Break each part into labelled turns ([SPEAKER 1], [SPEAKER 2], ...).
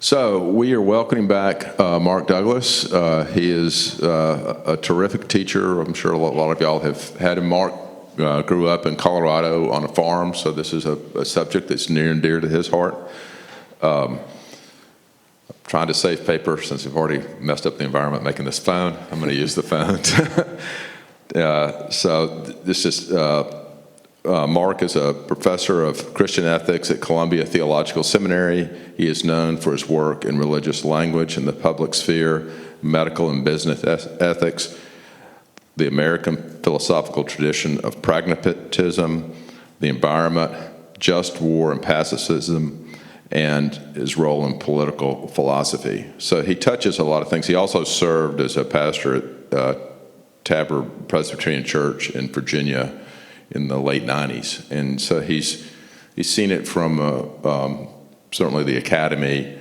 [SPEAKER 1] So we are welcoming back Mark Douglas. He is a terrific teacher. I'm sure a lot of y'all have had him. Mark grew up in Colorado on a farm, so this is a subject that's near and dear to his heart. I'm trying to save paper since I've already messed up the environment making this phone. I'm going to use the phone. Mark is a professor of Christian ethics at Columbia Theological Seminary. He is known for his work in religious language in the public sphere, medical and business ethics, the American philosophical tradition of pragmatism, the environment, just war and pacifism, and his role in political philosophy. So he touches a lot of things. He also served as a pastor at Trinity Presbyterian Church in Virginia in the late 90s. And so he's seen it from certainly the academy,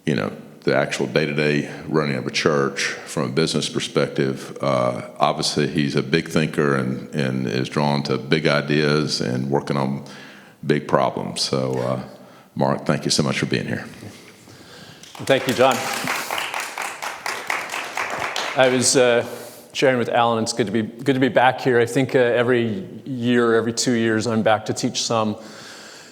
[SPEAKER 1] the actual day-to-day running of a church from a business perspective. Obviously, he's a big thinker and is drawn to big ideas and working on big problems. So, Mark, thank you so much for being here.
[SPEAKER 2] Thank you, John. I was sharing with Alan, it's good to be back here. I think every 2 years, I'm back to teach some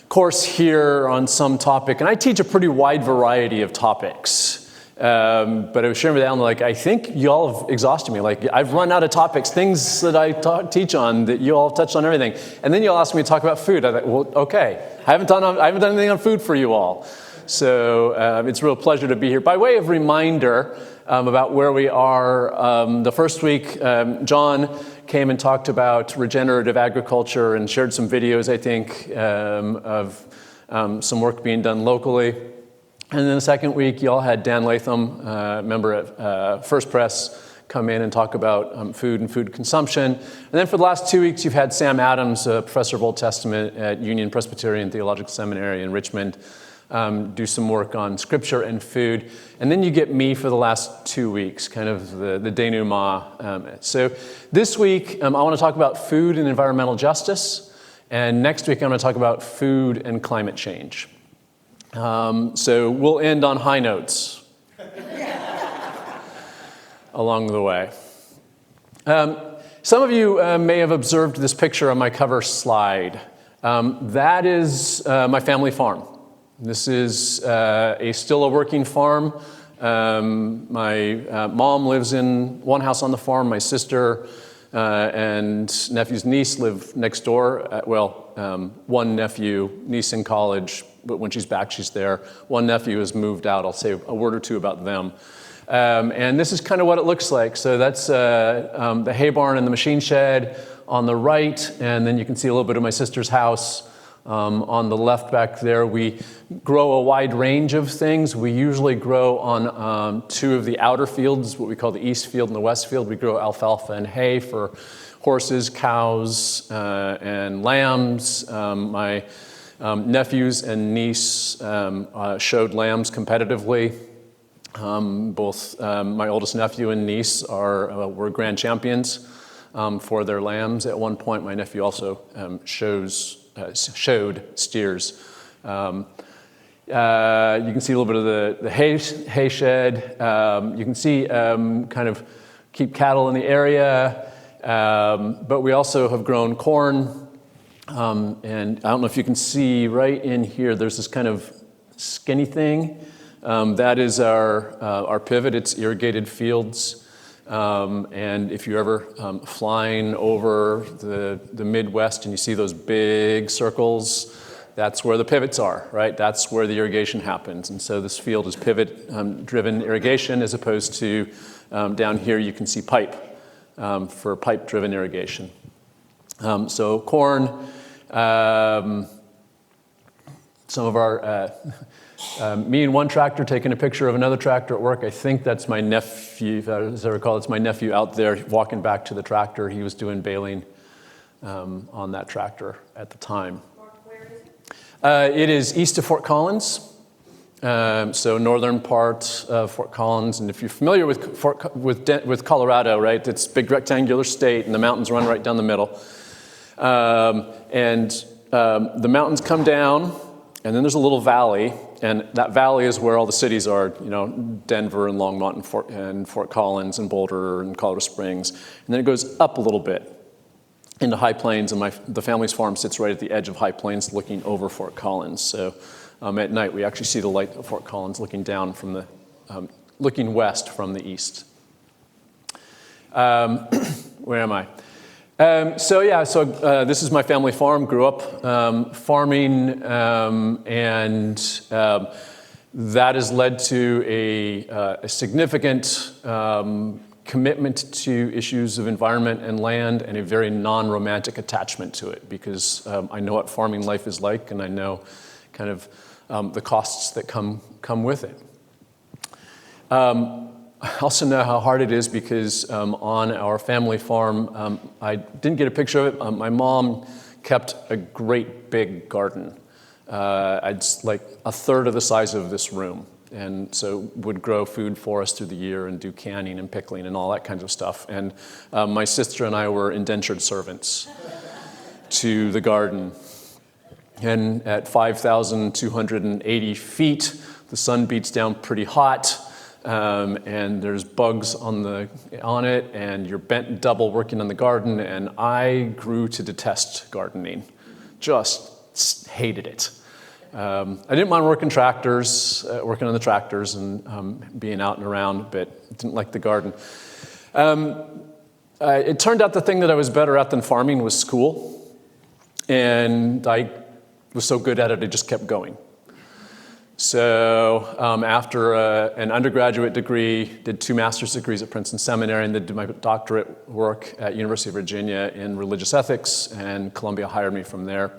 [SPEAKER 2] course here on some topic, and I teach a pretty wide variety of topics. But I was sharing with Alan, I think you all have exhausted me. I've run out of topics, things that I teach on that you all have touched on everything. And then you'll ask me to talk about food. I thought, well, okay, I haven't done anything on food for you all. So it's a real pleasure to be here. By way of reminder about where we are, the first week, John came and talked about regenerative agriculture and shared some videos, I think, of some work being done locally. And then the second week, you all had Dan Latham, member at First Press, come in and talk about food and food consumption. And then for the last 2 weeks, you've had Sam Adams, a professor of Old Testament at Union Presbyterian Theological Seminary in Richmond, do some work on scripture and food. And then you get me for the last 2 weeks, kind of the denouement. So this week, I want to talk about food and environmental justice. And next week, I'm going to talk about food and climate change. So we'll end on high notes along the way. Some of you may have observed this picture on my cover slide. That is my family farm. This is still a working farm. My mom lives in one house on the farm. My sister and nephew's niece live next door. One nephew, niece in college, but when she's back, she's there. One nephew has moved out. I'll say a word or two about them. And this is kind of what it looks like. So that's the hay barn and the machine shed on the right, and then you can see a little bit of my sister's house. On the left back there, we grow a wide range of things. We usually grow on two of the outer fields, what we call the east field and the west field. We grow alfalfa and hay for horses, cows, and lambs. My nephews and niece showed lambs competitively. Both my oldest nephew and niece were grand champions for their lambs. At one point, my nephew also showed steers. You can see a little bit of the hay shed. You can see kind of keep cattle in the area, but we also have grown corn. And I don't know if you can see right in here, there's this kind of skinny thing. That is our pivot. It's irrigated fields. And if you're ever flying over the Midwest and you see those big circles, that's where the pivots are, right? That's where the irrigation happens. And so this field is pivot-driven irrigation as opposed to down here you can see pipe for pipe-driven irrigation. So corn, some of our... me and one tractor taking a picture of another tractor at work. I think that's my nephew, as I recall, it's my nephew out there walking back to the tractor. He was doing baling on that tractor at the time.
[SPEAKER 3] Where is it?
[SPEAKER 2] It is east of Fort Collins, so northern part of Fort Collins. And if you're familiar with Colorado, right, it's a big rectangular state, and the mountains run right down the middle. The mountains come down And then there's a little valley, and that valley is where all the cities are, Denver and Longmont and Fort Collins and Boulder and Colorado Springs. And then it goes up a little bit into High Plains, and the family's farm sits right at the edge of High Plains looking over Fort Collins. So at night we actually see the light of Fort Collins looking down looking west from the east. Where am I? This is my family farm. Grew up farming, and that has led to a significant commitment to issues of environment and land, and a very non-romantic attachment to it, because I know what farming life is like, and I know kind of the costs that come with it. I also know how hard it is because on our family farm, I didn't get a picture of it. My mom kept a great big garden. It's like a third of the size of this room. And so would grow food for us through the year and do canning and pickling and all that kinds of stuff. And my sister and I were indentured servants to the garden. And at 5,280 feet, the sun beats down pretty hot. And there's bugs on it, and you're bent double working on the garden, and I grew to detest gardening. Just hated it. I didn't mind working on the tractors and being out and around, but didn't like the garden. It turned out the thing that I was better at than farming was school, and I was so good at it, I just kept going. So after an undergraduate degree, did 2 master's degrees at Princeton Seminary, and then did my doctorate work at University of Virginia in religious ethics, and Columbia hired me from there.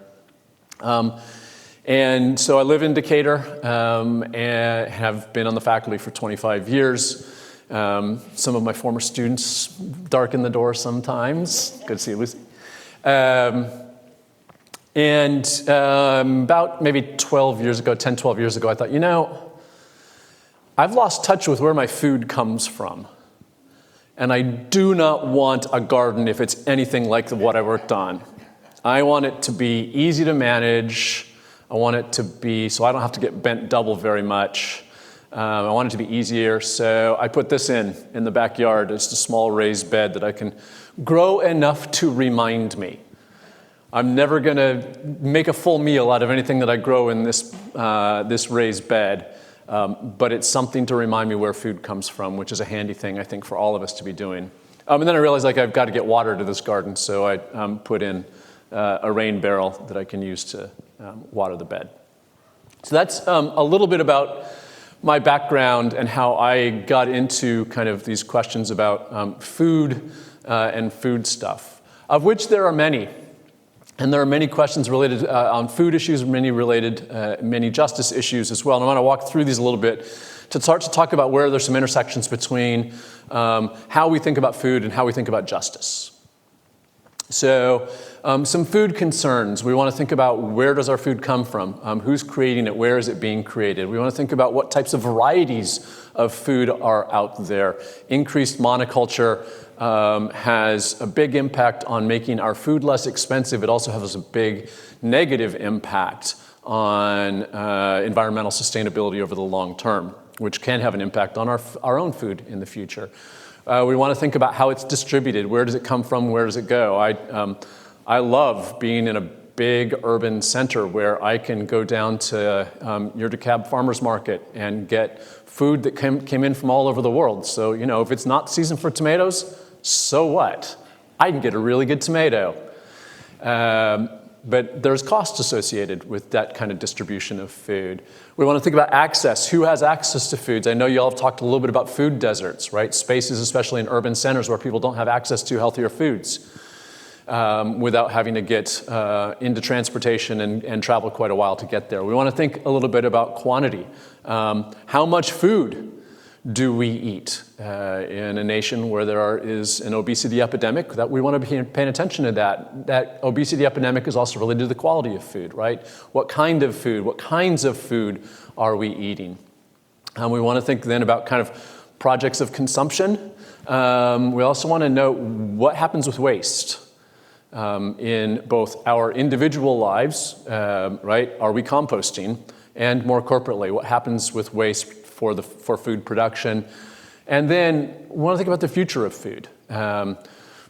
[SPEAKER 2] And so I live in Decatur and have been on the faculty for 25 years. Some of my former students darken the door sometimes. Good to see you, Lucy. And about maybe 10, 12 years ago, I thought, I've lost touch with where my food comes from. And I do not want a garden if it's anything like what I worked on. I want it to be easy to manage. I want it to be so I don't have to get bent double very much. I want it to be easier. So I put this in the backyard. It's a small raised bed that I can grow enough to remind me. I'm never going to make a full meal out of anything that I grow in this raised bed, but it's something to remind me where food comes from, which is a handy thing, I think, for all of us to be doing. And then I realized I've got to get water to this garden, so I put in a rain barrel that I can use to water the bed. So that's a little bit about my background and how I got into kind of these questions about food and food stuff, of which there are many. And there are many questions related on food issues, many justice issues as well. And I want to walk through these a little bit to start to talk about where there's some intersections between how we think about food and how we think about justice. So some food concerns. We want to think about where does our food come from? Who's creating it? Where is it being created? We want to think about what types of varieties of food are out there. Increased monoculture has a big impact on making our food less expensive. It also has a big negative impact on environmental sustainability over the long term, which can have an impact on our own food in the future. We want to think about how it's distributed. Where does it come from? Where does it go? I love being in a big urban center where I can go down to your DeKalb Farmers Market and get food that came in from all over the world. So, if it's not season for tomatoes, so what? I can get a really good tomato. But there's costs associated with that kind of distribution of food. We want to think about access. Who has access to foods? I know you all have talked a little bit about food deserts, right? Spaces, especially in urban centers where people don't have access to healthier foods without having to get into transportation and travel quite a while to get there. We want to think a little bit about quantity. How much food do we eat in a nation where there is an obesity epidemic? That we want to be paying attention to that. That obesity epidemic is also related to the quality of food, right? What kind of food, what kinds of food are we eating? We want to think then about kind of projects of consumption. We also want to know what happens with waste. in both our individual lives, right? Are we composting? And more corporately, what happens with waste for food production? And then we want to think about the future of food.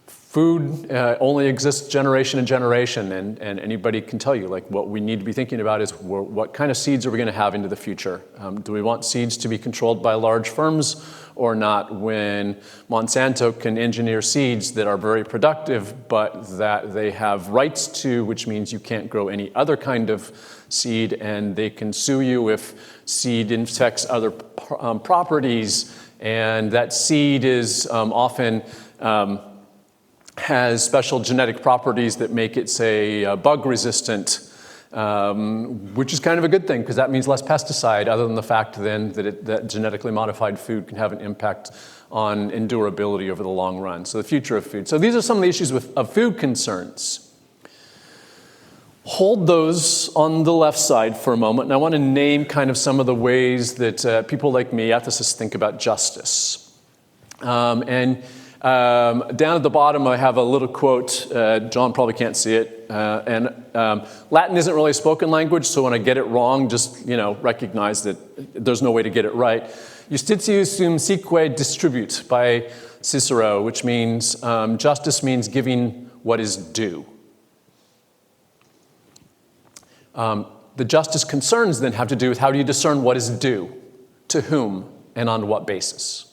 [SPEAKER 2] Food only exists generation to generation, and anybody can tell you, like, what we need to be thinking about is what kind of seeds are we going to have into the future? Do we want seeds to be controlled by large firms or not, when Monsanto can engineer seeds that are very productive, but that they have rights to, which means you can't grow any other kind of seed, and they can sue you if seed infects other properties, and that seed is often has special genetic properties that make it, say, bug resistant, which is kind of a good thing because that means less pesticide, other than the fact then that genetically modified food can have an impact on endurability over the long run. So the future of food. So these are some of the issues of food concerns. Hold those on the left side for a moment, and I want to name kind of some of the ways that people like me, ethicists, think about justice. Down at the bottom, I have a little quote. John probably can't see it. Latin isn't really a spoken language, so when I get it wrong, just recognize that there's no way to get it right. Justitius sum sique distribut by Cicero, which means justice means giving what is due. The justice concerns then have to do with how do you discern what is due, to whom, and on what basis.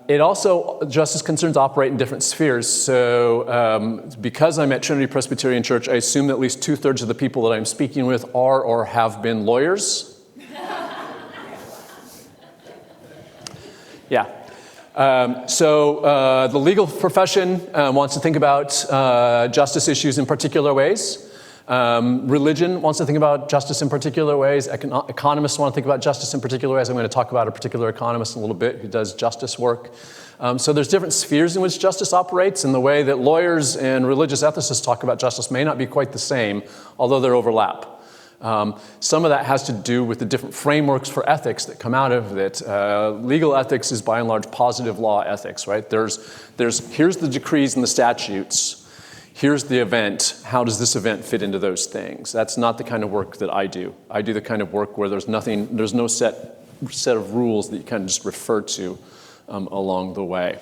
[SPEAKER 2] Justice concerns operate in different spheres. So because I'm at Trinity Presbyterian Church, I assume that at least 2/3 of the people that I'm speaking with are or have been lawyers. Yeah. So the legal profession wants to think about justice issues in particular ways. Religion wants to think about justice in particular ways. Economists want to think about justice in particular ways. I'm going to talk about a particular economist in a little bit who does justice work. So there's different spheres in which justice operates, and the way that lawyers and religious ethicists talk about justice may not be quite the same, although there overlap. Some of that has to do with the different frameworks for ethics that come out of it. Legal ethics is by and large positive law ethics, right? Here's the decrees and the statutes. Here's the event. How does this event fit into those things? That's not the kind of work that I do. I do the kind of work where there's no set of rules that you kind of just refer to along the way.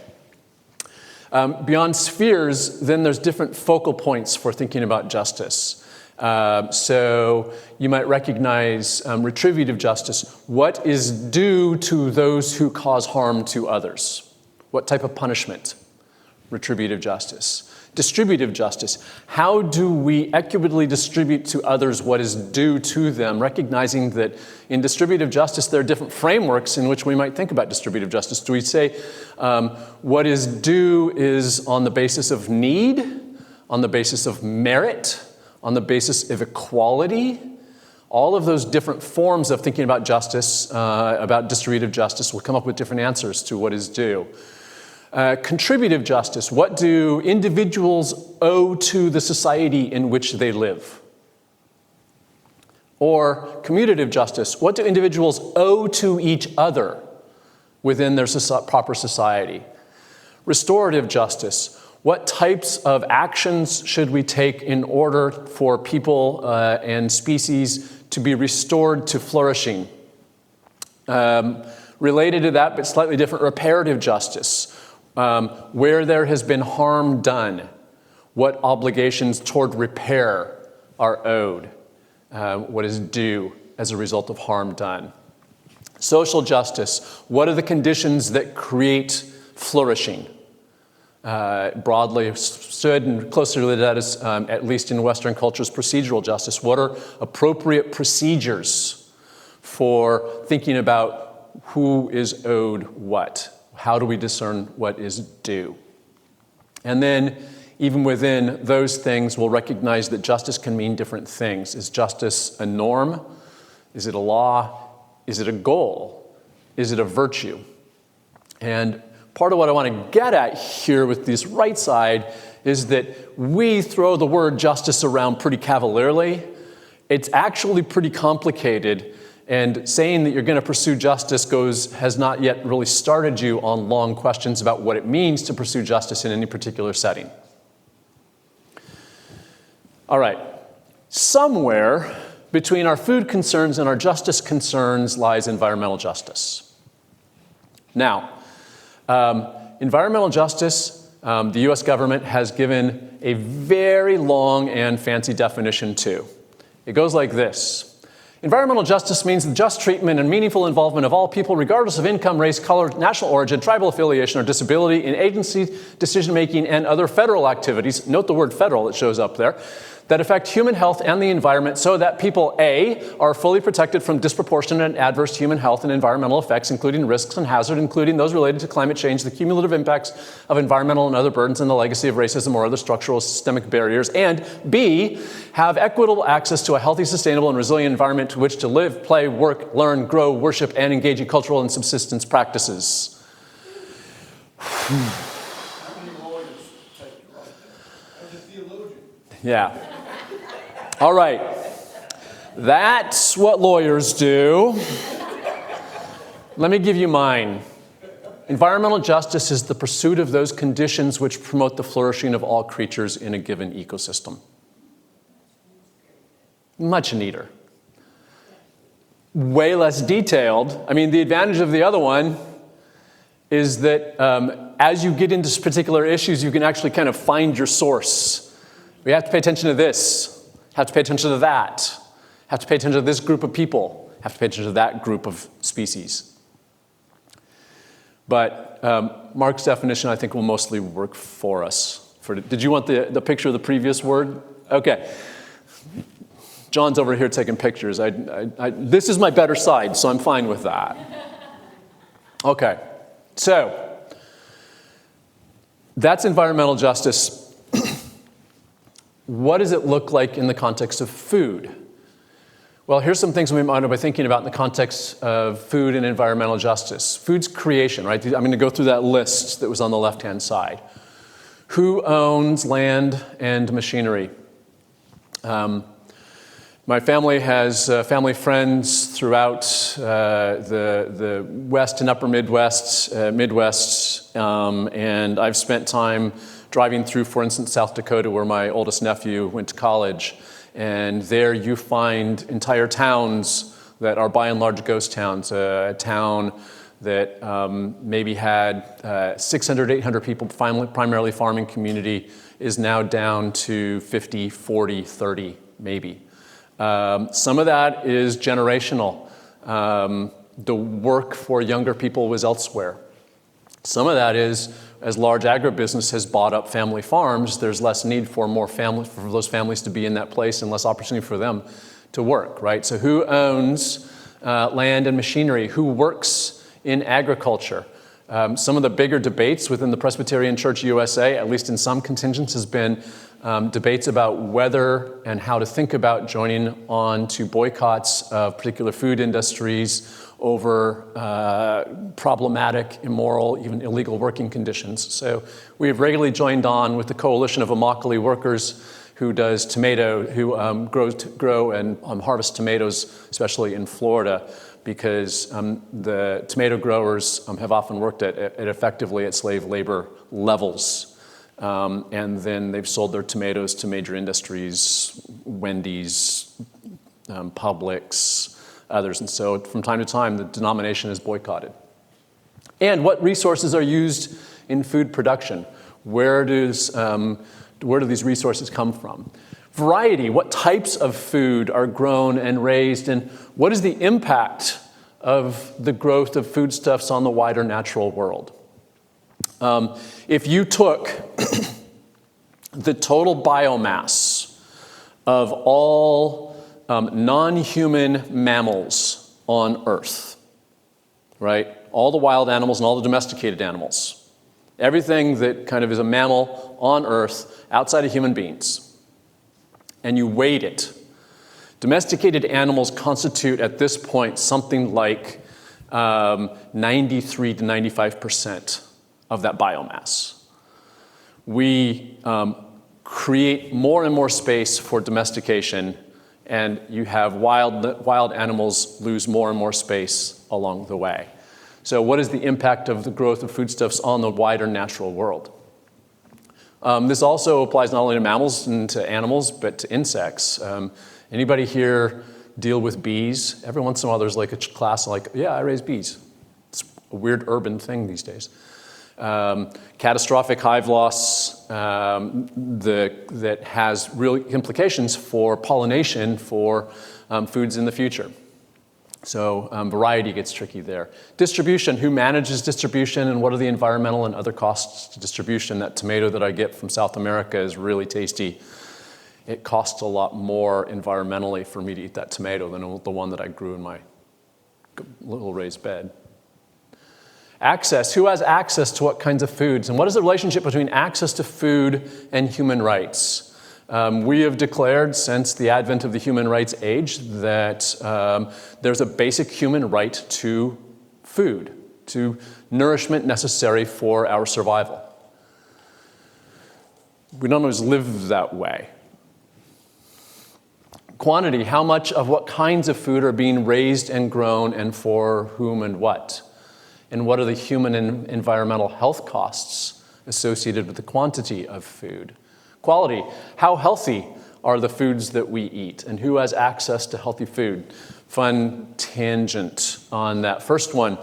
[SPEAKER 2] Beyond spheres, then there's different focal points for thinking about justice. So you might recognize retributive justice. What is due to those who cause harm to others? What type of punishment? Retributive justice. Distributive justice. How do we equitably distribute to others what is due to them, recognizing that in distributive justice there are different frameworks in which we might think about distributive justice. Do we say what is due is on the basis of need, on the basis of merit, on the basis of equality? All of those different forms of thinking about justice, about distributive justice, will come up with different answers to what is due. Contributive justice. What do individuals owe to the society in which they live? Or commutative justice. What do individuals owe to each other within their proper society? Restorative justice. What types of actions should we take in order for people and species to be restored to flourishing? Related to that, but slightly different, reparative justice. Where there has been harm done, what obligations toward repair are owed, what is due as a result of harm done. Social justice, what are the conditions that create flourishing? Broadly stood and closely related to that is, at least in Western cultures, procedural justice. What are appropriate procedures for thinking about who is owed what? How do we discern what is due? And then, even within those things, we'll recognize that justice can mean different things. Is justice a norm? Is it a law? Is it a goal? Is it a virtue? And part of what I want to get at here with this right side is that we throw the word justice around pretty cavalierly. It's actually pretty complicated. And saying that you're going to pursue justice has not yet really started you on long questions about what it means to pursue justice in any particular setting. All right. Somewhere between our food concerns and our justice concerns lies environmental justice. Now, environmental justice, the U.S. government has given a very long and fancy definition to. It goes like this. Environmental justice means the just treatment and meaningful involvement of all people, regardless of income, race, color, national origin, tribal affiliation, or disability, in agency, decision-making, and other federal activities, note the word federal that shows up there, that affect human health and the environment so that people, A, are fully protected from disproportionate and adverse human health and environmental effects, including risks and hazards, including those related to climate change, the cumulative impacts of environmental and other burdens, and the legacy of racism or other structural systemic barriers, and B, have equitable access to a healthy, sustainable, and resilient environment to which to live, play, work, learn, grow, worship, and engage in cultural and subsistence practices.
[SPEAKER 4] How many lawyers take it right there? As a theologian.
[SPEAKER 2] Yeah. All right. That's what lawyers do. Let me give you mine. Environmental justice is the pursuit of those conditions which promote the flourishing of all creatures in a given ecosystem. Much neater. Way less detailed. I mean, the advantage of the other one is that as you get into particular issues, you can actually kind of find your source. We have to pay attention to this. Have to pay attention to that. Have to pay attention to this group of people. Have to pay attention to that group of species. But Mark's definition, I think, will mostly work for us. Did you want the picture of the previous word? Okay. John's over here taking pictures. This is my better side, so I'm fine with that. Okay. So, that's environmental justice. What does it look like in the context of food? Well, here's some things we might be thinking about in the context of food and environmental justice. Food's creation, right? I'm going to go through that list that was on the left-hand side. Who owns land and machinery? My family has family friends throughout the West and Upper Midwest, and I've spent time driving through, for instance, South Dakota, where my oldest nephew went to college. And there you find entire towns that are by and large ghost towns. A town that maybe had 600, 800 people, primarily farming community, is now down to 50, 40, 30, maybe. Some of that is generational. The work for younger people was elsewhere. Some of that is, as large agribusiness has bought up family farms, there's less need for for those families to be in that place and less opportunity for them to work, right? So who owns land and machinery? Who works in agriculture? Some of the bigger debates within the Presbyterian Church USA, at least in some contingents, has been debates about whether and how to think about joining on to boycotts of particular food industries over problematic, immoral, even illegal working conditions. So we have regularly joined on with the coalition of Immokalee workers who grow and harvest tomatoes, especially in Florida, because the tomato growers have often worked at effectively at slave labor levels. And then they've sold their tomatoes to major industries, Wendy's, Publix, others. And so from time to time, the denomination is boycotted. And what resources are used in food production? Where do these resources come from? Variety, what types of food are grown and raised, and what is the impact of the growth of foodstuffs on the wider natural world? If you took the total biomass of all non-human mammals on Earth, right? All the wild animals and all the domesticated animals. Everything that kind of is a mammal on Earth outside of human beings. And you weighed it. Domesticated animals constitute at this point something like 93 to 95% of that biomass. We create more and more space for domestication, and you have wild animals lose more and more space along the way. So what is the impact of the growth of foodstuffs on the wider natural world? This also applies not only to mammals and to animals, but to insects. Anybody here deal with bees? Every once in a while there's like a class like, yeah, I raise bees. It's a weird urban thing these days. Catastrophic hive loss that has real implications for pollination for foods in the future. So variety gets tricky there. Distribution, who manages distribution and what are the environmental and other costs to distribution? That tomato that I get from South America is really tasty. It costs a lot more environmentally for me to eat that tomato than the one that I grew in my little raised bed. Access, who has access to what kinds of foods? And what is the relationship between access to food and human rights? We have declared since the advent of the human rights age that there's a basic human right to food, to nourishment necessary for our survival. We don't always live that way. Quantity, how much of what kinds of food are being raised and grown and for whom and what? And what are the human and environmental health costs associated with the quantity of food? Quality, how healthy are the foods that we eat, and who has access to healthy food? Fun tangent on that first one.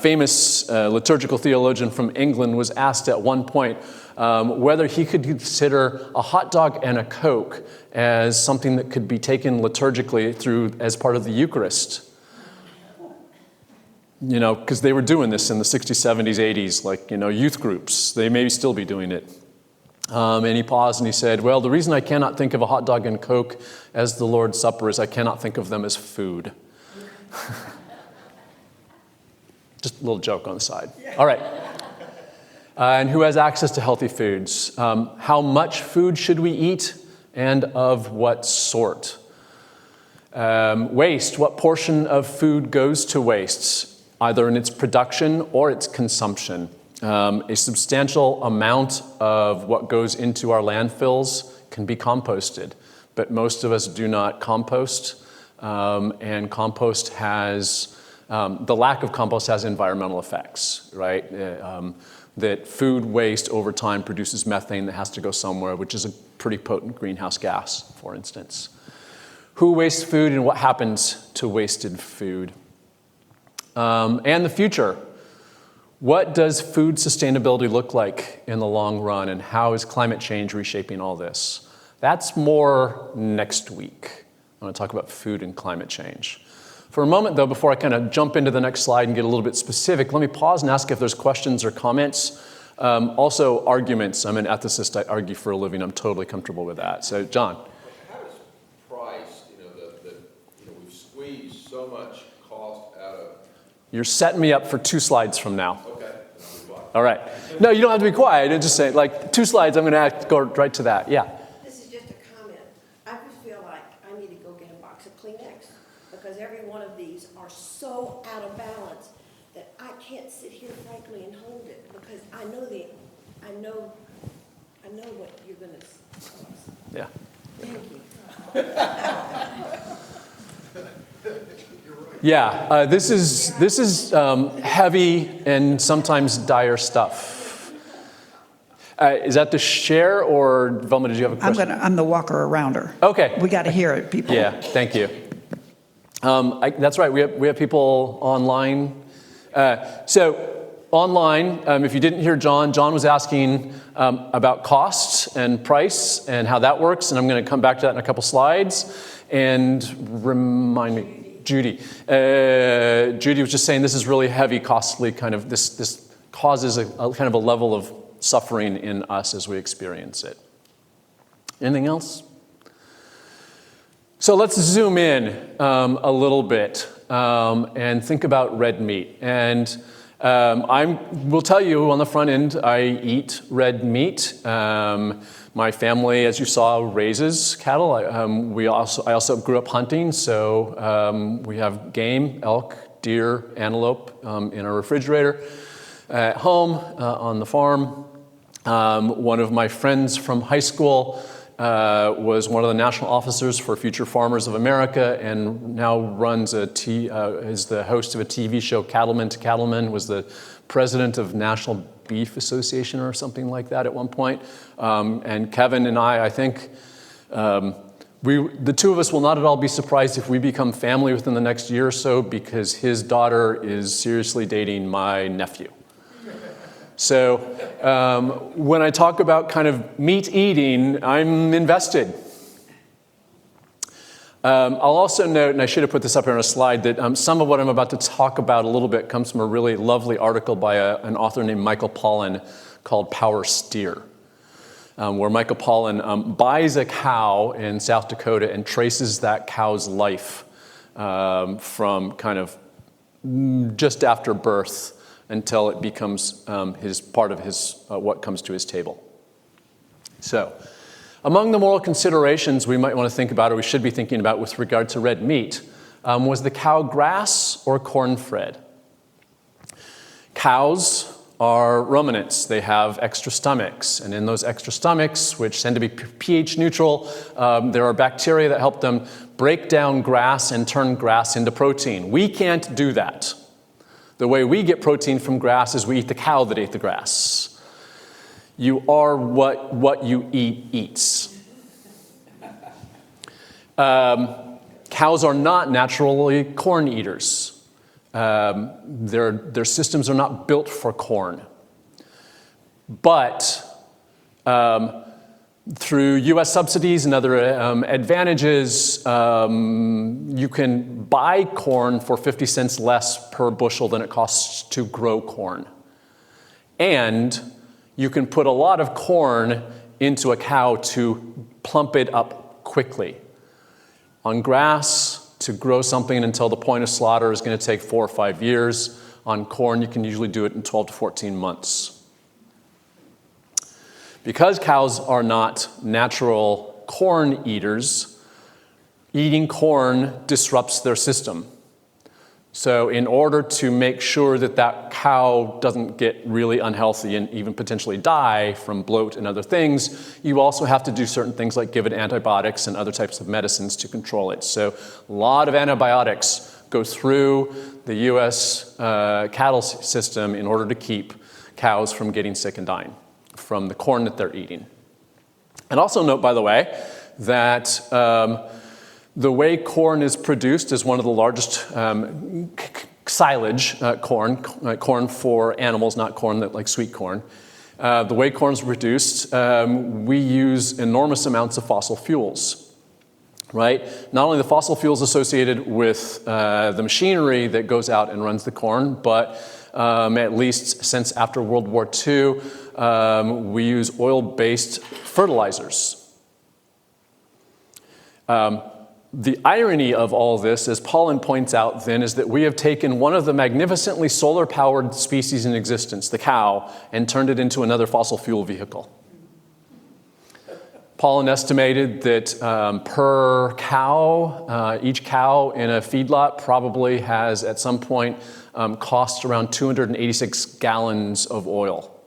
[SPEAKER 2] Famous liturgical theologian from England was asked at one point whether he could consider a hot dog and a Coke as something that could be taken liturgically through as part of the Eucharist. You know, because they were doing this in the 60s, 70s, 80s, like, you know, youth groups. They may still be doing it. And he paused and he said, well, the reason I cannot think of a hot dog and Coke as the Lord's Supper is I cannot think of them as food. Just a little joke on the side. All right. And who has access to healthy foods? How much food should we eat and of what sort? Waste, what portion of food goes to waste, either in its production or its consumption? A substantial amount of what goes into our landfills can be composted, but most of us do not compost, and compost has, the lack of compost has environmental effects, right? That food waste over time produces methane that has to go somewhere, which is a pretty potent greenhouse gas, for instance. Who wastes food and what happens to wasted food? And the future. What does food sustainability look like in the long run, and how is climate change reshaping all this? That's more next week. I want to talk about food and climate change. For a moment, though, before I kind of jump into the next slide and get a little bit specific, let me pause and ask if there's questions or comments. Also, arguments. I'm an ethicist. I argue for a living. I'm totally comfortable with that. So, John.
[SPEAKER 1] How does price, we've squeezed so much cost out of...
[SPEAKER 2] You're setting me up for 2 slides from now.
[SPEAKER 1] Okay.
[SPEAKER 2] All right. No, you don't have to be quiet. I'm just saying, like, 2 slides, I'm going to go right to that. Yeah.
[SPEAKER 3] This is just a comment. I just feel like I need to go get a box of Kleenex because every one of these are so out of balance that I can't sit here frankly and hold it because I know what you're going to tell us.
[SPEAKER 2] Yeah.
[SPEAKER 3] Thank you.
[SPEAKER 2] Yeah, this is heavy and sometimes dire stuff. Is that to share, or Velma, did you have a question?
[SPEAKER 5] I'm the walker arounder.
[SPEAKER 2] Okay.
[SPEAKER 5] We got to hear it, people.
[SPEAKER 2] Yeah, thank you. That's right. We have people online. So online, if you didn't hear John was asking about costs and price and how that works, and I'm going to come back to that in a couple slides. And remind me. Judy was just saying this is really heavy, costly, kind of, this causes a kind of a level of suffering in us as we experience it. Anything else? So let's zoom in a little bit and think about red meat. And I will tell you on the front end, I eat red meat. My family, as you saw, raises cattle. I also grew up hunting, so we have game, elk, deer, antelope in our refrigerator at home on the farm. One of my friends from high school was one of the national officers for Future Farmers of America, and now runs is the host of a TV show, Cattleman to Cattleman, was the president of National Beef Association or something like that at one point. And Kevin and I think, the two of us will not at all be surprised if we become family within the next year or so, because his daughter is seriously dating my nephew. So when I talk about kind of meat eating, I'm invested. I'll also note, and I should have put this up here on a slide, that some of what I'm about to talk about a little bit comes from a really lovely article by an author named Michael Pollan called Power Steer, where Michael Pollan buys a cow in South Dakota and traces that cow's life from kind of just after birth until it becomes part of his what comes to his table. So, among the moral considerations we might want to think about, or we should be thinking about with regard to red meat, was the cow grass or corn-fed? Cows are ruminants. They have extra stomachs, and in those extra stomachs, which tend to be pH neutral, there are bacteria that help them break down grass and turn grass into protein. We can't do that. The way we get protein from grass is we eat the cow that ate the grass. You are what you eat eats. Cows are not naturally corn eaters. Their systems are not built for corn. But through U.S. subsidies and other advantages, you can buy corn for 50 cents less per bushel than it costs to grow corn. And you can put a lot of corn into a cow to plump it up quickly. On grass, to grow something until the point of slaughter is going to take 4 or 5 years. On corn, you can usually do it in 12 to 14 months. Because cows are not natural corn eaters, eating corn disrupts their system. So in order to make sure that that cow doesn't get really unhealthy and even potentially die from bloat and other things, you also have to do certain things like give it antibiotics and other types of medicines to control it. So a lot of antibiotics go through the U.S. Cattle system in order to keep cows from getting sick and dying from the corn that they're eating. And also note, by the way, that the way corn is produced is one of the largest silage corn for animals, not corn like sweet corn. The way corn is produced, we use enormous amounts of fossil fuels, right? Not only the fossil fuels associated with the machinery that goes out and runs the corn, but at least since after World War II, we use oil-based fertilizers. The irony of all this, as Pollan points out then, is that we have taken one of the magnificently solar-powered species in existence, the cow, and turned it into another fossil fuel vehicle. Pollan estimated that per cow, each cow in a feedlot probably has at some point cost around 286 gallons of oil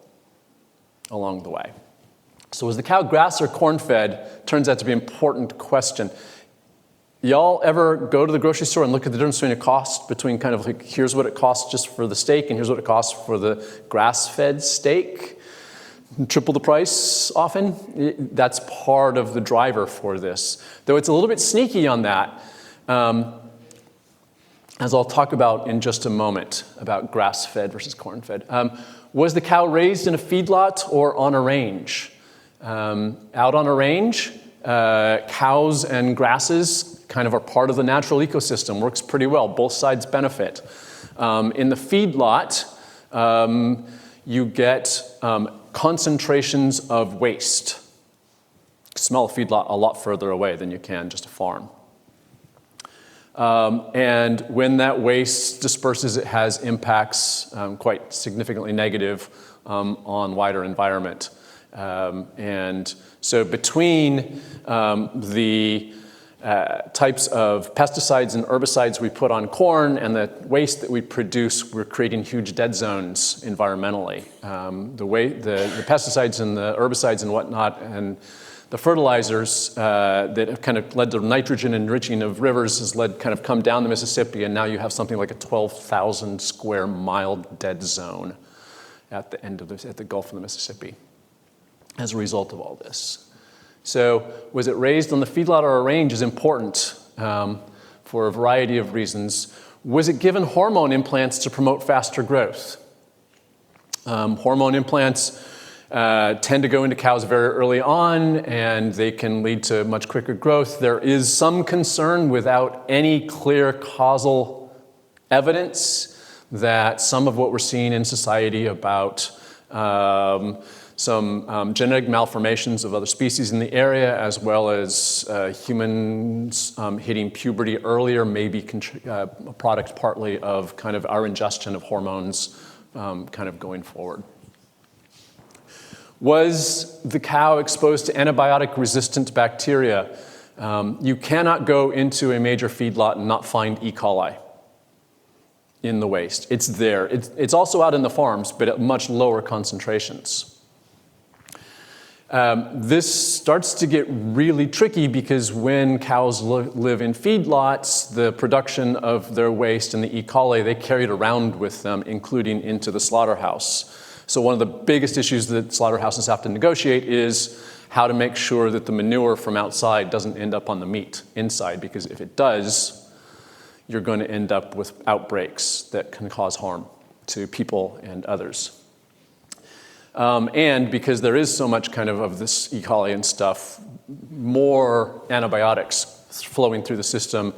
[SPEAKER 2] along the way. So is the cow grass or corn-fed? Turns out to be an important question. Y'all ever go to the grocery store and look at the difference between a cost between kind of like, here's what it costs just for the steak and here's what it costs for the grass-fed steak? Triple the price often. That's part of the driver for this. Though it's a little bit sneaky on that, as I'll talk about in just a moment, about grass-fed versus corn-fed. Was the cow raised in a feedlot or on a range? Out on a range, cows and grasses kind of are part of the natural ecosystem, works pretty well. Both sides benefit. In the feedlot, you get concentrations of waste. You can smell a feedlot a lot further away than you can just a farm. And when that waste disperses, it has impacts quite significantly negative on wider environment. And so between the types of pesticides and herbicides we put on corn and the waste that we produce, we're creating huge dead zones environmentally. The pesticides and the herbicides and whatnot and the fertilizers that have kind of led to nitrogen enriching of rivers has kind of come down the Mississippi, and now you have something like a 12,000 square mile dead zone. at the end of at the Gulf of the Mississippi as a result of all this. So was it raised on the feedlot or a range is important for a variety of reasons. Was it given hormone implants to promote faster growth? Hormone implants tend to go into cows very early on, and they can lead to much quicker growth. There is some concern without any clear causal evidence that some of what we're seeing in society about some genetic malformations of other species in the area, as well as humans hitting puberty earlier, may be a product partly of kind of our ingestion of hormones kind of going forward. Was the cow exposed to antibiotic-resistant bacteria? You cannot go into a major feedlot and not find E. coli in the waste. It's there. It's also out in the farms, but at much lower concentrations. This starts to get really tricky because when cows live in feedlots, the production of their waste and the E. coli, they carry it around with them, including into the slaughterhouse. So one of the biggest issues that slaughterhouses have to negotiate is how to make sure that the manure from outside doesn't end up on the meat inside, because if it does, you're going to end up with outbreaks that can cause harm to people and others. And because there is so much kind of this E. coli and stuff, more antibiotics flowing through the system.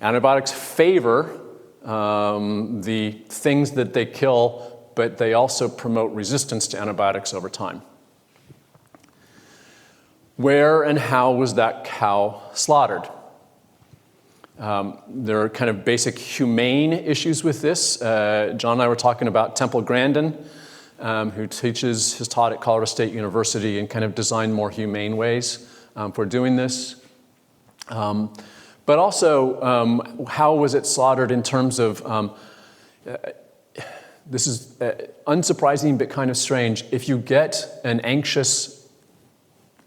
[SPEAKER 2] Antibiotics favor the things that they kill, but they also promote resistance to antibiotics over time. Where and how was that cow slaughtered? There are kind of basic humane issues with this. John and I were talking about Temple Grandin, who has taught at Colorado State University and kind of designed more humane ways for doing this. But also, how was it slaughtered in terms of, this is unsurprising but kind of strange. If you get an anxious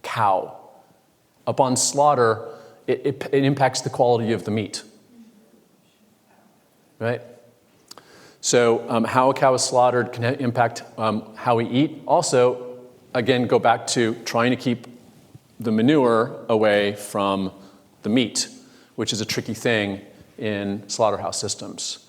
[SPEAKER 2] cow, upon slaughter, it impacts the quality of the meat, right? So how a cow is slaughtered can impact how we eat. Also, again, go back to trying to keep the manure away from the meat, which is a tricky thing in slaughterhouse systems.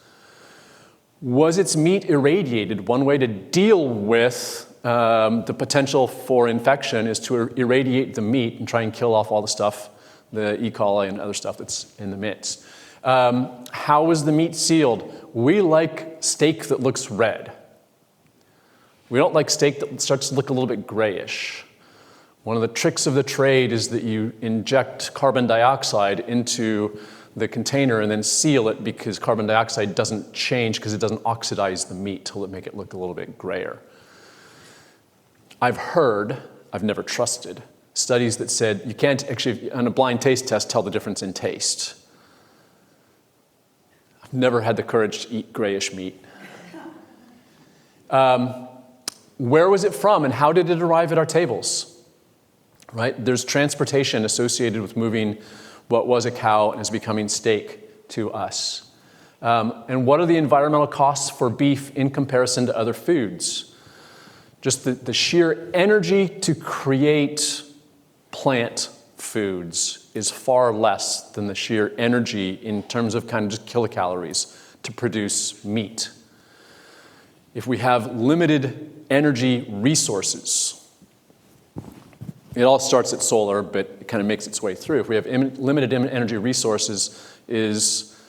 [SPEAKER 2] Was its meat irradiated? One way to deal with the potential for infection is to irradiate the meat and try and kill off all the stuff, the E. coli and other stuff that's in the midst. How was the meat sealed? We like steak that looks red. We don't like steak that starts to look a little bit grayish. One of the tricks of the trade is that you inject carbon dioxide into the container and then seal it, because carbon dioxide doesn't change because it doesn't oxidize the meat till it make it look a little bit grayer. I've heard, I've never trusted, studies that said you can't actually, on a blind taste test, tell the difference in taste. I've never had the courage to eat grayish meat. Where was it from and how did it arrive at our tables? Right? There's transportation associated with moving what was a cow and is becoming steak to us. And what are the environmental costs for beef in comparison to other foods? Just the sheer energy to create plant foods is far less than the sheer energy in terms of kind of just kilocalories to produce meat. If we have limited energy resources, it all starts at solar, but it kind of makes its way through. If we have limited energy resources, is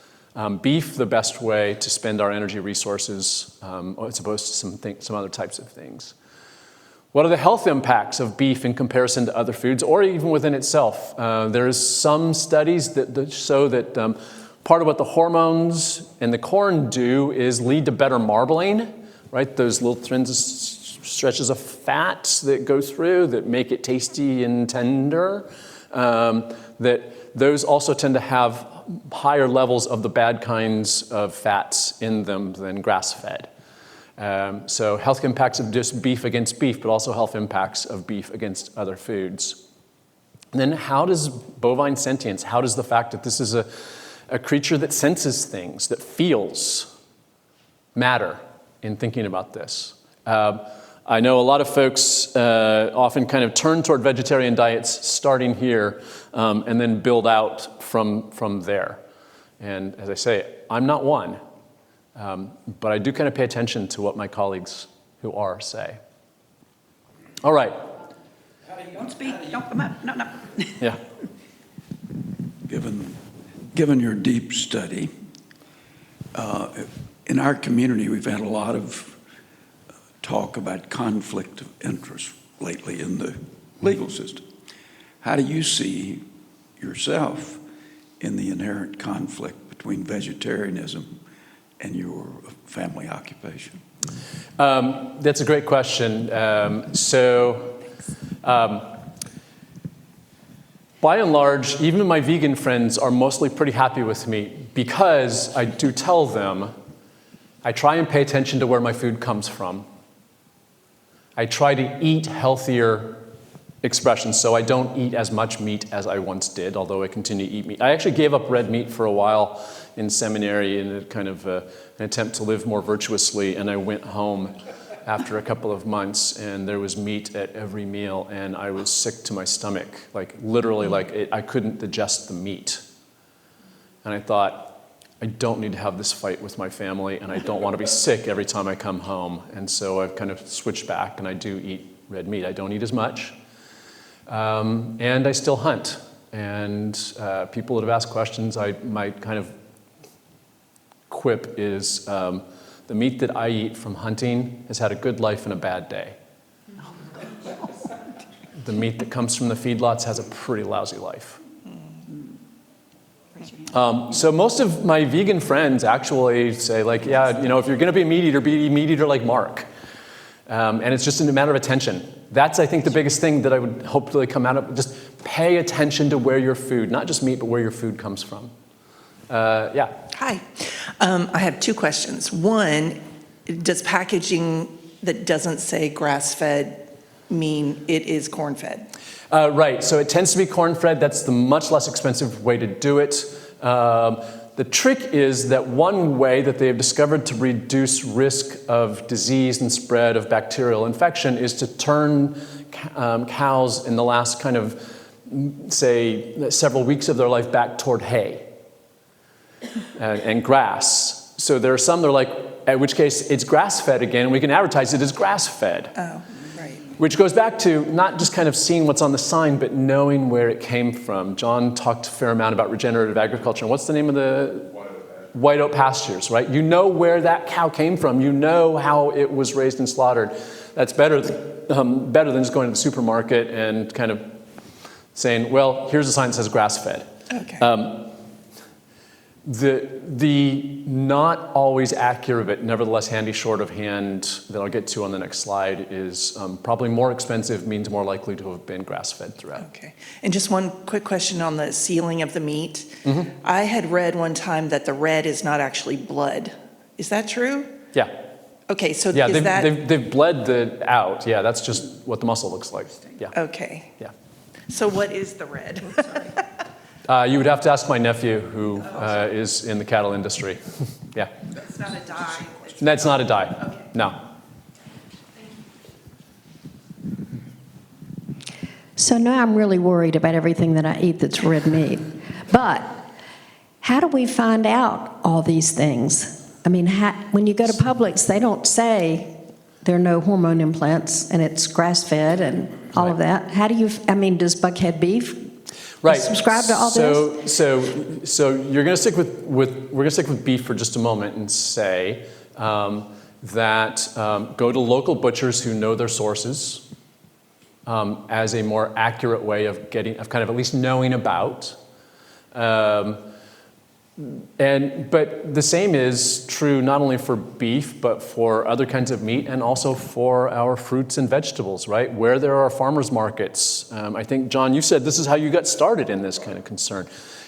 [SPEAKER 2] beef the best way to spend our energy resources as opposed to some other types of things? What are the health impacts of beef in comparison to other foods, or even within itself? There's some studies that show that part of what the hormones and the corn do is lead to better marbling, right? Those little stretches of fat that go through that make it tasty and tender, that those also tend to have higher levels of the bad kinds of fats in them than grass-fed. So health impacts of just beef against beef, but also health impacts of beef against other foods. And then how does bovine sentience, how does the fact that this is a creature that senses things, that feels, matter in thinking about this? I know a lot of folks often kind of turn toward vegetarian diets starting here and then build out from there. And as I say, I'm not one, but I do kind of pay attention to what my colleagues who are say. All right.
[SPEAKER 5] Don't speak, don't come up, no.
[SPEAKER 2] Yeah.
[SPEAKER 4] Given your deep study, in our community, we've had a lot of talk about conflict of interest lately in the legal system. How do you see yourself in the inherent conflict between vegetarianism and your family occupation?
[SPEAKER 2] That's a great question. By and large, even my vegan friends are mostly pretty happy with me because I do tell them I try and pay attention to where my food comes from. I try to eat healthier expressions, so I don't eat as much meat as I once did, although I continue to eat meat. I actually gave up red meat for a while in seminary in a kind of an attempt to live more virtuously, and I went home after a couple of months, and there was meat at every meal, and I was sick to my stomach, like literally, I couldn't digest the meat. And I thought, I don't need to have this fight with my family, and I don't want to be sick every time I come home. And so I've kind of switched back, and I do eat red meat. I don't eat as much, and I still hunt. And people that have asked questions, my kind of quip is, the meat that I eat from hunting has had a good life and a bad day. The meat that comes from the feedlots has a pretty lousy life. So most of my vegan friends actually say, like, yeah, if you're going to be a meat eater like Mark. And it's just a matter of attention. That's, I think, the biggest thing that I would hopefully come out of. Just pay attention to where your food, not just meat, but where your food comes from. Yeah.
[SPEAKER 6] Hi. I have two questions. One, does packaging that doesn't say grass-fed mean it is corn-fed?
[SPEAKER 2] Right. So it tends to be corn-fed. That's the much less expensive way to do it. The trick is that one way that they have discovered to reduce risk of disease and spread of bacterial infection is to turn cows in the last kind of, say, several weeks of their life back toward hay and grass. So there are some that are like, in which case it's grass-fed again, and we can advertise it as grass-fed.
[SPEAKER 6] Oh, right.
[SPEAKER 2] Which goes back to not just kind of seeing what's on the sign, but knowing where it came from. John talked a fair amount about regenerative agriculture. And what's the name of the? White oak pastures, right? You know where that cow came from. You know how it was raised and slaughtered. That's better than just going to the supermarket and kind of saying, well, here's a sign that says grass-fed.
[SPEAKER 6] Okay.
[SPEAKER 2] The not always accurate, but nevertheless handy shorthand that I'll get to on the next slide is probably more expensive, means more likely to have been grass-fed throughout.
[SPEAKER 6] Okay. And just one quick question on the sealing of the meat.
[SPEAKER 2] Mm-hmm.
[SPEAKER 6] I had read one time that the red is not actually blood. Is that true?
[SPEAKER 2] Yeah.
[SPEAKER 6] Okay, so
[SPEAKER 2] Yeah,
[SPEAKER 6] is that...
[SPEAKER 2] they've bled out. Yeah, that's just what the muscle looks like. Yeah.
[SPEAKER 6] Okay.
[SPEAKER 2] Yeah.
[SPEAKER 6] So what is the red?
[SPEAKER 2] You would have to ask my nephew, who is in the cattle industry. Yeah.
[SPEAKER 6] It's not a dye.
[SPEAKER 2] That's not a dye.
[SPEAKER 6] Okay.
[SPEAKER 2] No.
[SPEAKER 3] So now I'm really worried about everything that I eat that's red meat. But how do we find out all these things? I mean, when you go to Publix, they don't say there are no hormone implants and it's grass-fed and all of that. How do you, does Buckhead Beef subscribe to all this?
[SPEAKER 2] So you're going to stick we're going to stick with beef for just a moment and say that go to local butchers who know their sources as a more accurate way of kind of at least knowing about. But the same is true not only for beef, but for other kinds of meat and also for our fruits and vegetables, right? Where there are farmers markets. I think, John, you said this is how you got started in this kind of concern.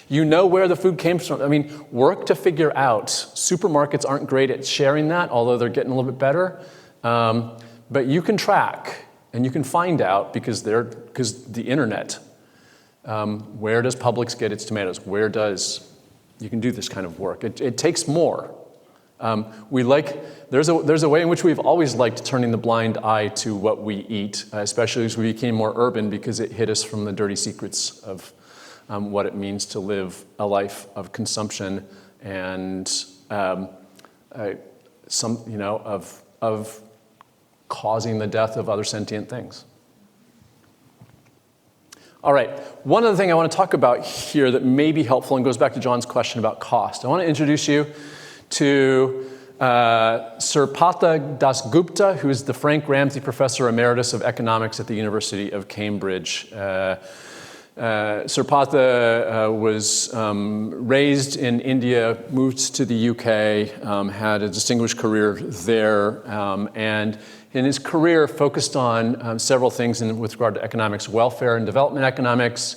[SPEAKER 2] You know where the food came from. Work to figure out. Supermarkets aren't great at sharing that, although they're getting a little bit better. But you can track and you can find out because the internet. Where does Publix get its tomatoes? You can do this kind of work. It takes more. There's a way in which we've always liked turning the blind eye to what we eat, especially as we became more urban, because it hid us from the dirty secrets of what it means to live a life of consumption and of causing the death of other sentient things. All right, one other thing I want to talk about here that may be helpful and goes back to John's question about cost. I want to introduce you to Sirata Dasgupta, who is the Frank Ramsey Professor Emeritus of Economics at the University of Cambridge. Sirata was raised in India, moved to the UK, had a distinguished career there, and in his career focused on several things with regard to economics: welfare and development economics,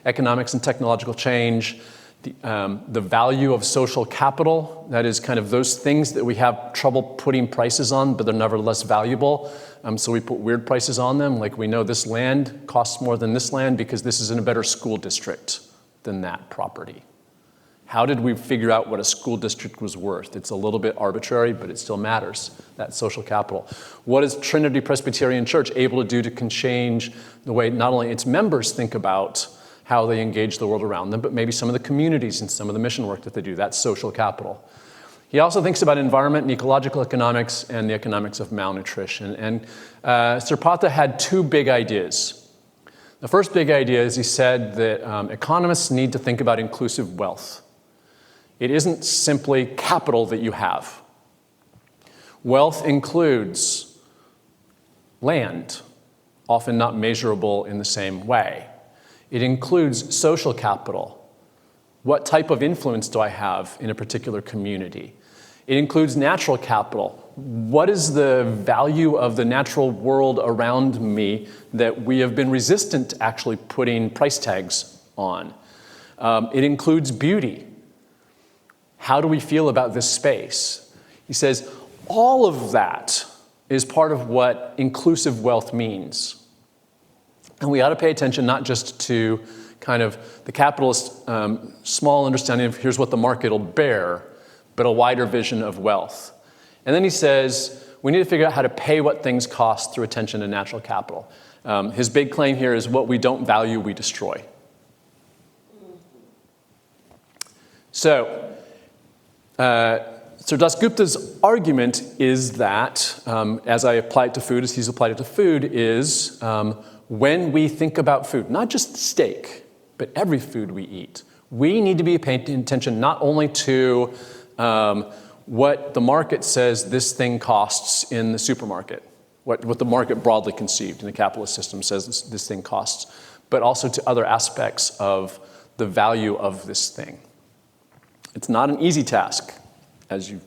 [SPEAKER 2] economics and technological change, the value of social capital, that is kind of those things that we have trouble putting prices on, but they're nevertheless valuable. So we put weird prices on them, like we know this land costs more than this land because this is in a better school district than that property. How did we figure out what a school district was worth? It's a little bit arbitrary, but it still matters, that social capital. What is Trinity Presbyterian Church able to do to change the way not only its members think about how they engage the world around them, but maybe some of the communities and some of the mission work that they do? That's social capital. He also thinks about environment and ecological economics and the economics of malnutrition. And Sirata had two big ideas. The first big idea is he said that economists need to think about inclusive wealth. It isn't simply capital that you have. Wealth includes land, often not measurable in the same way. It includes social capital. What type of influence do I have in a particular community? It includes natural capital. What is the value of the natural world around me that we have been resistant to actually putting price tags on? It includes beauty. How do we feel about this space? He says all of that is part of what inclusive wealth means. And we ought to pay attention not just to kind of the capitalist small understanding of here's what the market will bear, but a wider vision of wealth. And then he says we need to figure out how to pay what things cost through attention to natural capital. His big claim here is what we don't value, we destroy. So, Sir Dasgupta's argument is that, as I apply it to food, as he's applied it to food, is when we think about food, not just steak, but every food we eat, we need to be paying attention not only to what the market says this thing costs in the supermarket, what the market broadly conceived in the capitalist system says this thing costs, but also to other aspects of the value of this thing. It's not an easy task, as you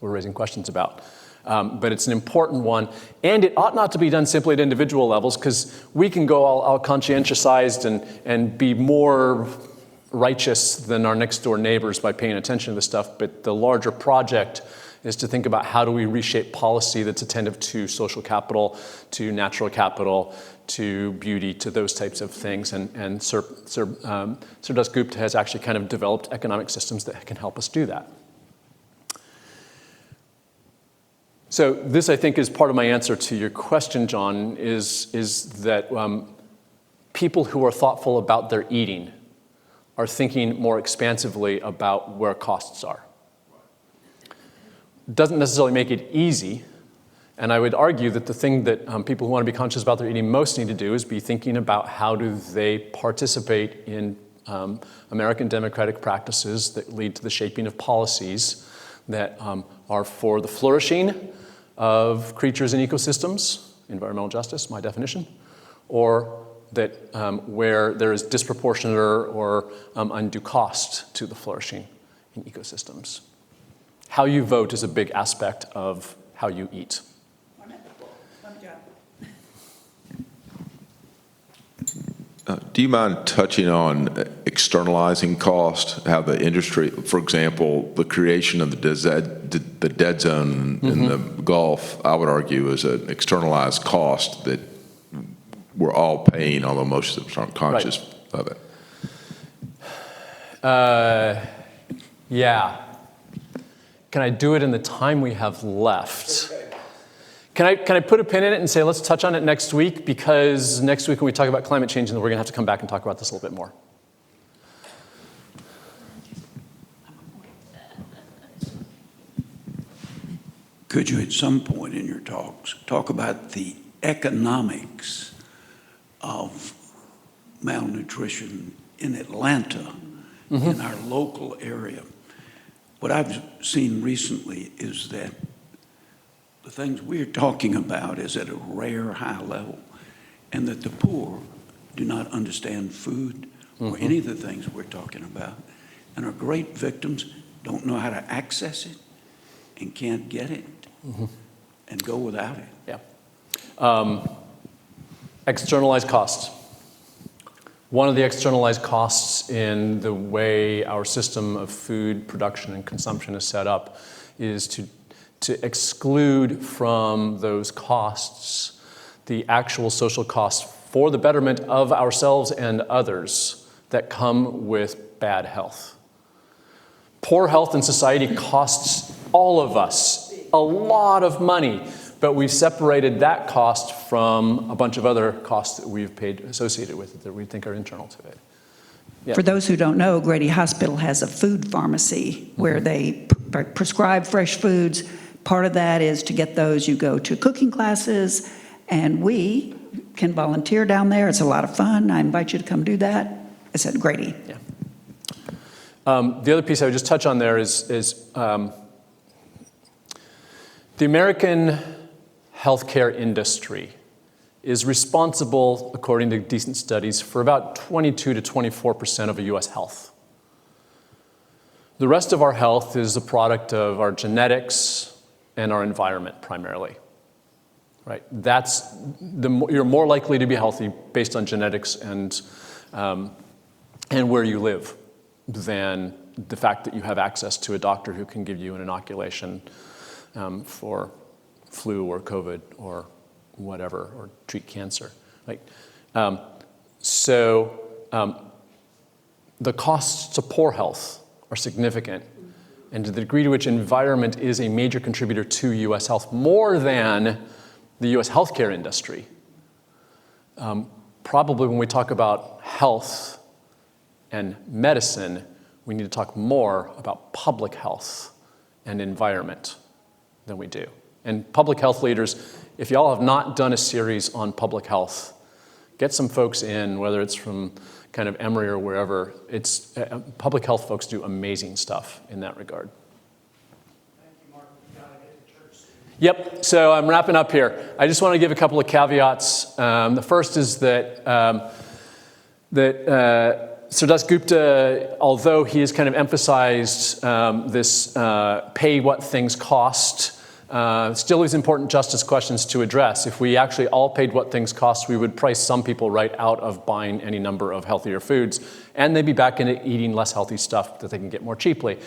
[SPEAKER 2] were raising questions about. But it's an important one, and it ought not to be done simply at individual levels, because we can go all conscientiousized and be more righteous than our next door neighbors by paying attention to this stuff, but the larger project is to think about how do we reshape policy that's attentive to social capital, to natural capital, to beauty, to those types of things. And Sir Dasgupta has actually kind of developed economic systems that can help us do that. So this, I think, is part of my answer to your question, John, is that people who are thoughtful about their eating are thinking more expansively about where costs are. Doesn't necessarily make it easy, and I would argue that the thing that people who want to be conscious about their eating most need to do is be thinking about how do they participate in American democratic practices that lead to the shaping of policies that are for the flourishing of creatures and ecosystems, environmental justice, my definition, or that where there is disproportionate or undue cost to the flourishing in ecosystems. How you vote is a big aspect of how you eat.
[SPEAKER 1] Do you mind touching on externalizing cost, how the industry, for example, the creation of the dead zone in the Gulf, I would argue is an externalized cost that we're all paying, although most of us aren't conscious of it.
[SPEAKER 2] Yeah. can I do it in the time we have left? Can I put a pin in it and say, let's touch on it next week? Because next week when we talk about climate change, we're going to have to come back and talk about this a little bit more.
[SPEAKER 4] Could you at some point in your talks talk about the economics of malnutrition in Atlanta, in our local area? What I've seen recently is that the things we're talking about is at a rare high level, and that the poor do not understand food or any of the things we're talking about, and are great victims, don't know how to access it, and can't get it, and go without it.
[SPEAKER 2] Yeah. Externalized costs. One of the externalized costs in the way our system of food production and consumption is set up is to exclude from those costs the actual social costs for the betterment of ourselves and others that come with bad health. Poor health in society costs all of us a lot of money, but we've separated that cost from a bunch of other costs that we've paid associated with it that we think are internal to it. Yeah.
[SPEAKER 5] For those who don't know, Grady Hospital has a food pharmacy where they prescribe fresh foods. Part of that is to get those, you go to cooking classes, and we can volunteer down there. It's a lot of fun. I invite you to come do that. It's at Grady.
[SPEAKER 2] Yeah. The other piece I would just touch on there is the American healthcare industry is responsible, according to decent studies, for about 22 to 24% of U.S. health. The rest of our health is a product of our genetics and our environment, primarily. Right? You're more likely to be healthy based on genetics and where you live than the fact that you have access to a doctor who can give you an inoculation for flu or COVID or whatever, or treat cancer. So the costs to poor health are significant, and to the degree to which environment is a major contributor to U.S. health, more than the U.S. healthcare industry. Probably when we talk about health and medicine, we need to talk more about public health and environment than we do. And public health leaders, if y'all have not done a series on public health, get some folks in, whether it's from kind of Emory or wherever. It's public health folks do amazing stuff in that regard.
[SPEAKER 7] Thank you, Mark. We've got to get to church soon.
[SPEAKER 2] Yep, so I'm wrapping up here. I just want to give a couple of caveats. The first is that Sirata Dasgupta, although he has kind of emphasized this pay what things cost, still is important justice questions to address. If we actually all paid what things cost, we would price some people right out of buying any number of healthier foods, and they'd be back into eating less healthy stuff that they can get more cheaply.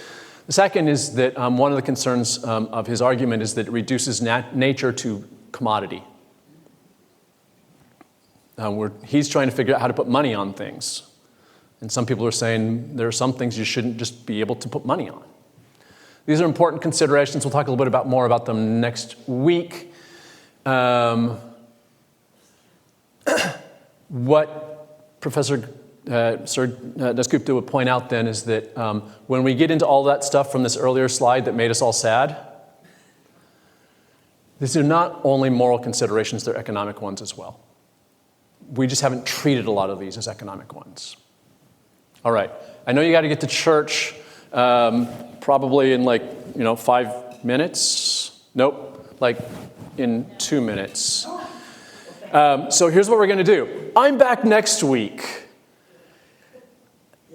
[SPEAKER 2] The second is that one of the concerns of his argument is that it reduces nature to commodity. He's trying to figure out how to put money on things. And some people are saying there are some things you shouldn't just be able to put money on. These are important considerations. We'll talk a little bit more about them next week. What Professor Sirata Dasgupta would point out then is that when we get into all that stuff from this earlier slide that made us all sad, these are not only moral considerations, they're economic ones as well. We just haven't treated a lot of these as economic ones. All right, I know you got to get to church probably in 5 minutes. Nope, in 2 minutes. So here's what we're going to do. I'm back next week.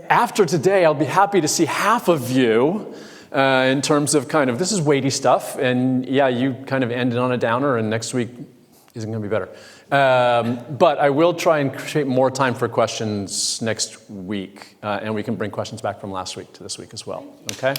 [SPEAKER 2] After today, I'll be happy to see half of you in terms of this is weighty stuff. And yeah, you kind of ended on a downer, and next week isn't going to be better. But I will try and create more time for questions next week, and we can bring questions back from last week to this week as well. Okay?